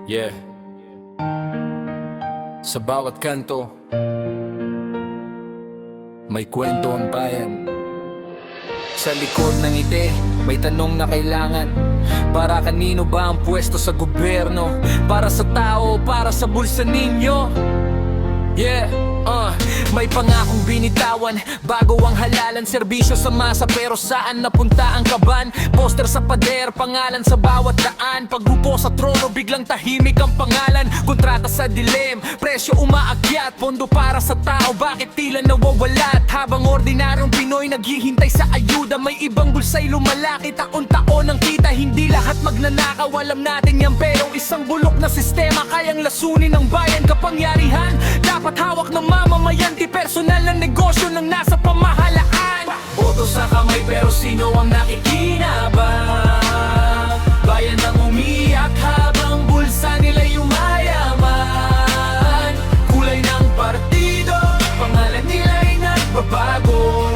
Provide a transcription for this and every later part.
Yeah. Sa bawat kanto, may kwento ang bayan. Sa likod ng ngiti, may tanong na kailangan. Para kanino ba ang pwesto sa gobyerno? Para sa tao, para sa bulsa ninyo? Yeah, may pangakong binitawan bago ang halalan, serbisyo sa masa, pero saan napunta ang kaban? Poster sa pader, pangalan sa bawat daan. Pagbuko sa trono, biglang tahimik ang pangalan. Kontrata sa dilim, presyo umaakyat. Pondo para sa tao, bakit tila nawawalat? Habang ordinaryong Pinoy naghihintay sa ayuda, may ibang bulsa'y lumalaki, taon-taon ang kita. Hindi lahat magnanakaw, alam natin yan, pero isang bulok na sistema kayang lasunin ng bayan. Kapangyarihan dapat hawak ng mamamayan, di personal na negosyo ng nasa pamahalaan. Boto sa kamay pero sino ang nakikinabang? Bayan ang umiyak habang bulsa nila'y umayaman. Kulay ng partido, pangalan nila'y nagbabago,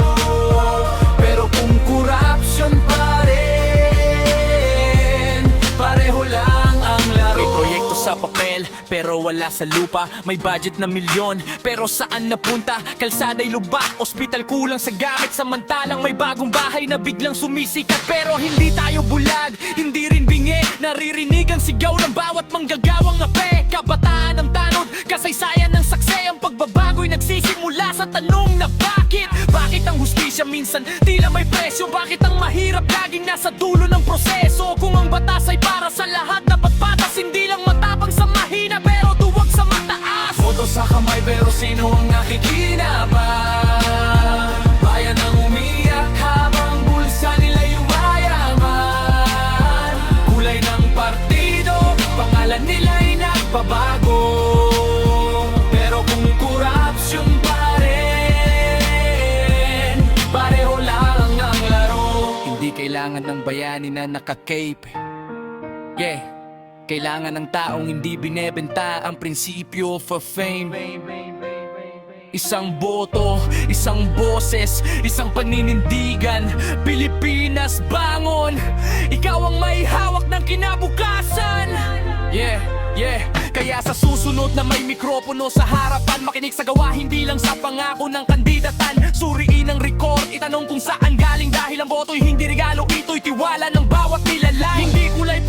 pero kung korupsyon pa rin, pareho lang ang laro. May proyekto sa papel pero wala sa lupa. May budget na milyon pero saan napunta? Kalsada'y lubak, ospital kulang sa gamit. Samantalang may bagong bahay na biglang sumisikat. Pero hindi tayo bulag, hindi rin bingi. Naririnig ang sigaw ng bawat manggagawang ape. Kabataan ng tanod, kasaysayan ng sakse. Ang pagbabago'y nagsisimula sa tanong na bakit? Bakit ang hustisya minsan tila may presyo? Bakit ang mahirap laging nasa dulo ng proseso? Kung ang batas ay para sa lahat, dapat patas, hindi lang matapang sa mahina pero duwag sa mataas. Boto sa kamay pero sino ang nakikinabang? Bayan ang umiyak habang bulsa nila'y umayaman. Kulay ng partido, pangalan nila'y nagbabago, pero kung korupsyon pa rin, pareho lang ang laro. Hindi kailangan ng bayani na naka-cape. Yeah, kailangan ng taong hindi binebenta ang prinsipyo for fame. Isang boto, isang boses, isang paninindigan. Pilipinas bangon, ikaw ang may hawak ng kinabukasan. Yeah, yeah. Kaya sa susunod na may mikropono sa harapan, makinig sa gawa, hindi lang sa pangako ng kandidatan. Suriin ang record, itanong kung saan galing. Dahil ang boto'y hindi regalo, ito'y tiwala ng bawat nilalang. Hindi kulay